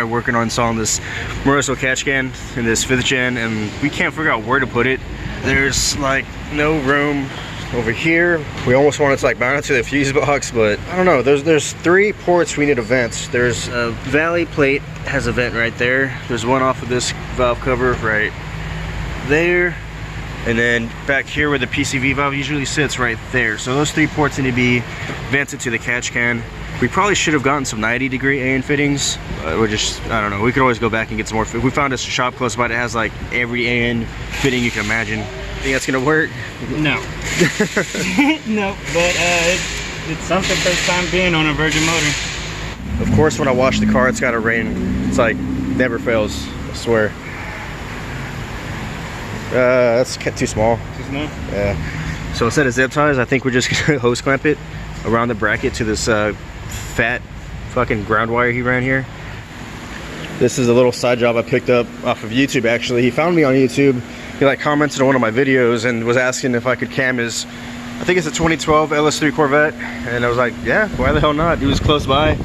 Vitara working on installing this Moroso catch can in this 5th gen, and we can't figure out where to put it. There's like no room over here. We almost wanted to like mount it to the fuse box, but I don't know. There's 3 ports we need to vent. There's a valley plate, has a vent right there. There's one off of this valve cover right there. And then back here where the PCV valve usually sits right there. So those 3 ports need to be vented to the catch can. We probably should have gotten some 90-degree AN fittings. We're just, I don't know. We could always go back and get some more. We found a shop close by that has like every AN fitting you can imagine. Think that's gonna work? No. No, but it's something first time being on a Virgin motor. Of course, when I wash the car, it's gotta rain. It's like, never fails, I swear. That's too small. Too small? Yeah. So instead of zip ties, I think we're just gonna hose clamp it around the bracket to this fat fucking ground wire he ran here. This is a little side job I picked up off of YouTube actually. He found me on YouTube. He like commented on one of my videos and was asking if I could cam his, I think it's a 2012 LS3 Corvette. And I was like, yeah, why the hell not? He was close by.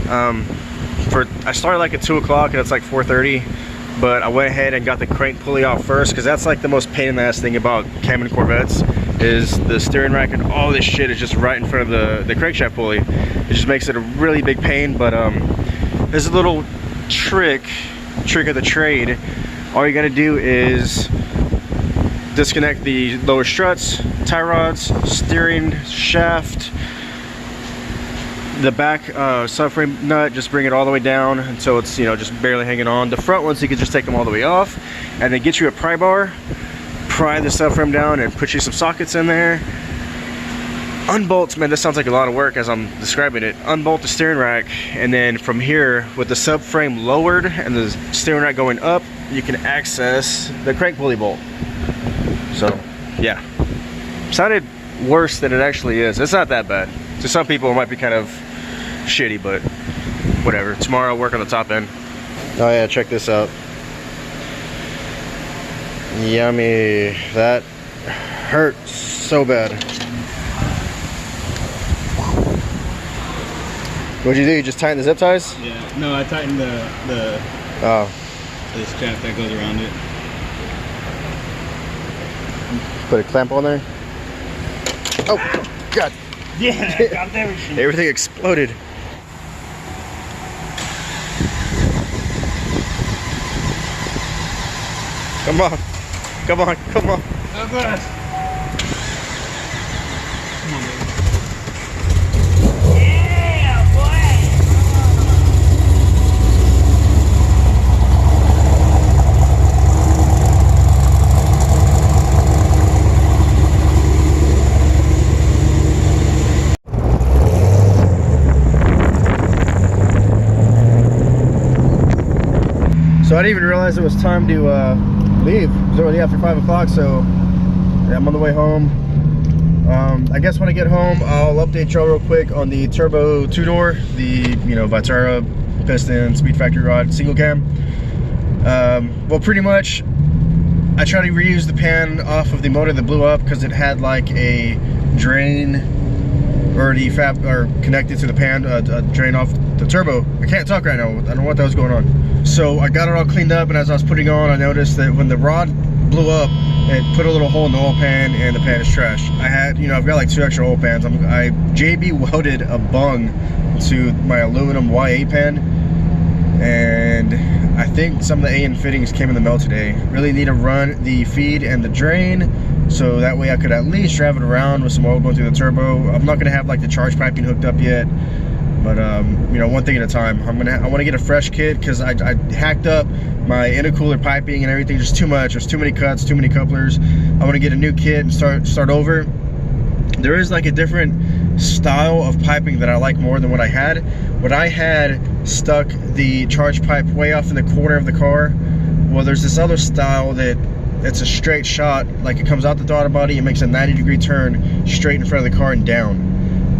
I started like at 2 o'clock and it's like 4:30. But I went ahead and got the crank pulley out first, because that's like the most pain in the ass thing about camming Corvettes, is the steering rack and all this shit is just right in front of the crankshaft pulley. It just makes it a really big pain. But there's a little trick of the trade. All you gotta do is disconnect the lower struts, tie rods, steering shaft, the back subframe nut, just bring it all the way down until it's, you know, just barely hanging on. The front ones, you can just take them all the way off, and then get you a pry bar, pry the subframe down, and put you some sockets in there. Unbolt, man, this sounds like a lot of work as I'm describing it. Unbolt the steering rack, and then from here, with the subframe lowered and the steering rack going up, you can access the crank pulley bolt. So, yeah. Sounded worse than it actually is. It's not that bad. To some people, it might be kind of shitty, but whatever. Tomorrow I'll work on the top end. Oh yeah, check this out. Yummy. That hurts so bad. What'd you do? You just tighten the zip ties? Yeah. No, I tightened the this strap that goes around it. Put a clamp on there. Oh God. Yeah, got everything. Everything exploded. Come on. Come on. Come on. Oh, God. Come on, baby. Yeah, boy. So I didn't even realize it was time to leave. It was already after 5 o'clock, so yeah, I'm on the way home. I guess when I get home, I'll update y'all real quick on the turbo 2-door, the Vitara piston speed factory rod single cam. Well, pretty much I tried to reuse the pan off of the motor that blew up because it had like a drain already connected to the pan, a drain off the turbo. I can't talk right now. I don't know what that was going on. So I got it all cleaned up, and as I was putting on, I noticed that when the rod blew up, it put a little hole in the oil pan, and the pan is trashed. I had, I've got like 2 extra oil pans. I JB welded a bung to my aluminum Y8 pan, and I think some of the AN fittings came in the mail today. Really need to run the feed and the drain, so that way I could at least drive it around with some oil going through the turbo. I'm not gonna have like the charge piping hooked up yet. But one thing at a time. I want to get a fresh kit because I hacked up my intercooler piping and everything. Just too much. There's too many cuts, too many couplers. I want to get a new kit and start over. There is like a different style of piping that I like more than what I had. What I had stuck the charge pipe way off in the corner of the car. Well, there's this other style that it's a straight shot. Like it comes out the throttle body, it makes a 90-degree turn straight in front of the car and down.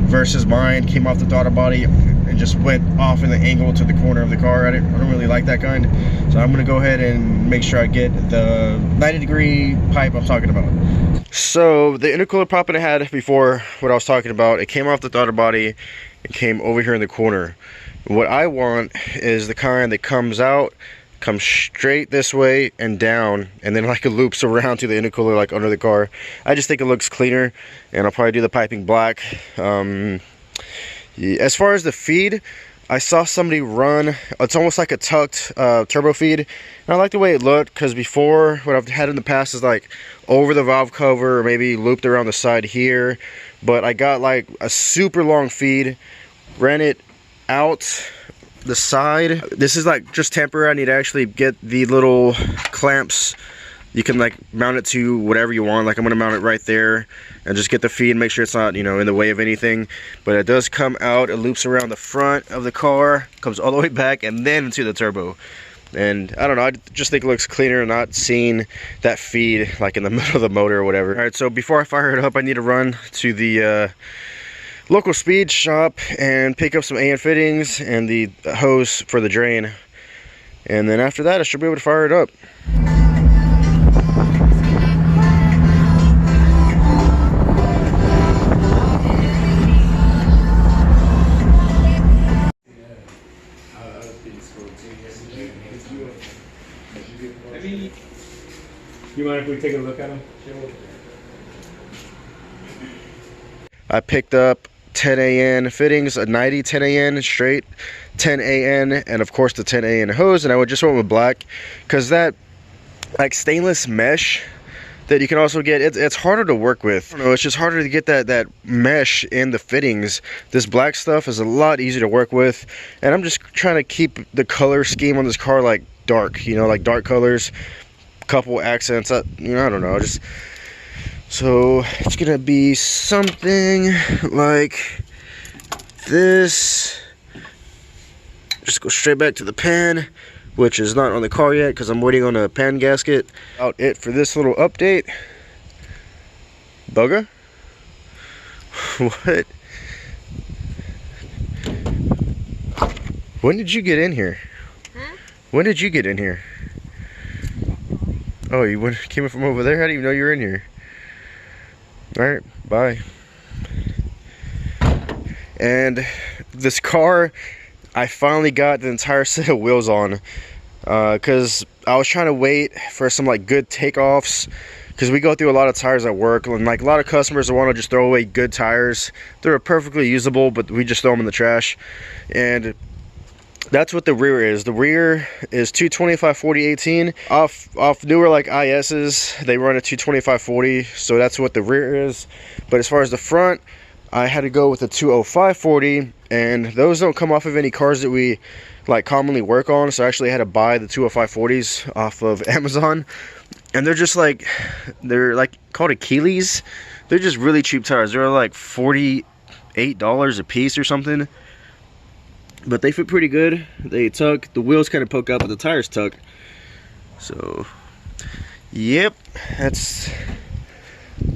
Versus mine came off the throttle body and just went off in the angle to the corner of the car. I don't really like that kind, so I'm gonna go ahead and make sure I get the 90-degree pipe I'm talking about. So the intercooler popping I had before, what I was talking about, it came off the throttle body and came over here in the corner. What I want is the kind that comes out, comes straight this way and down, and then like it loops around to the intercooler like under the car. I just think it looks cleaner, and I'll probably do the piping black. As far as the feed, I saw somebody run, it's almost like a tucked turbo feed, and I like the way it looked, because before, what I've had in the past is like over the valve cover or maybe looped around the side here, but I got like a super long feed, ran it out the side. This is like just temporary. I need to actually get the little clamps. You can like mount it to whatever you want. Like I'm gonna mount it right there and just get the feed, make sure it's not, you know, in the way of anything. But it does come out, it loops around the front of the car, comes all the way back and then into the turbo. And I don't know, I just think it looks cleaner not seeing that feed like in the middle of the motor or whatever. All right, so before I fire it up, I need to run to the local speed shop and pick up some AN fittings and the hose for the drain. And then after that, I should be able to fire it up. You mind if we take a look at them? I picked up 10 AN fittings, a 90 10 AN straight, 10 AN, and of course the 10 AN hose, and I would just went with black because that like stainless mesh that you can also get, it's harder to work with. I don't know, it's just harder to get that mesh in the fittings. This black stuff is a lot easier to work with, and I'm just trying to keep the color scheme on this car like dark, you know, like dark colors, couple accents, you know, I don't know, just so it's gonna be something like this. Just go straight back to the pan, which is not on the car yet because I'm waiting on a pan gasket. About it for this little update. Bugger? What? When did you get in here? Huh? When did you get in here? Oh, you came in from over there? How do you know you're in here? Alright, bye. And this car, I finally got the entire set of wheels on. Because I was trying to wait for some like good takeoffs. Because we go through a lot of tires at work. And like a lot of customers want to just throw away good tires. They're perfectly usable, but we just throw them in the trash. And that's what the rear is. The rear is 225/40/18. Off newer like IS's, they run a 225/40, so that's what the rear is. But as far as the front, I had to go with a 205/40, and those don't come off of any cars that we like commonly work on. So I actually had to buy the 205/40s off of Amazon, and they're just like, they're like called Achilles. They're just really cheap tires. They're like $48 a piece or something. But they fit pretty good. They tuck. The wheels kind of poke out, but the tires tuck. So, yep, that's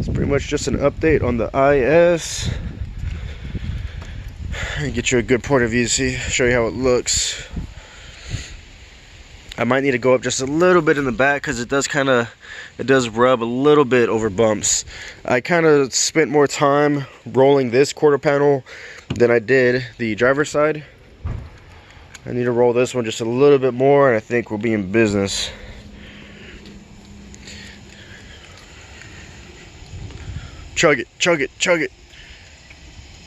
pretty much just an update on the IS. And get you a good point of view, show you how it looks. I might need to go up just a little bit in the back because it does rub a little bit over bumps. I kind of spent more time rolling this quarter panel than I did the driver's side. I need to roll this one just a little bit more, and I think we'll be in business. Chug it, chug it, chug it.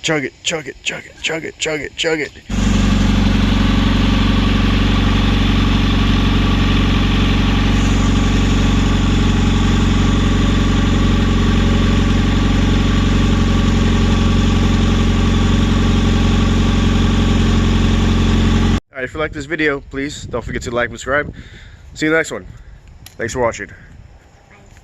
Chug it, chug it, chug it, chug it, chug it, chug it. If you like this video, please don't forget to like and subscribe. See you in the next one. Thanks for watching.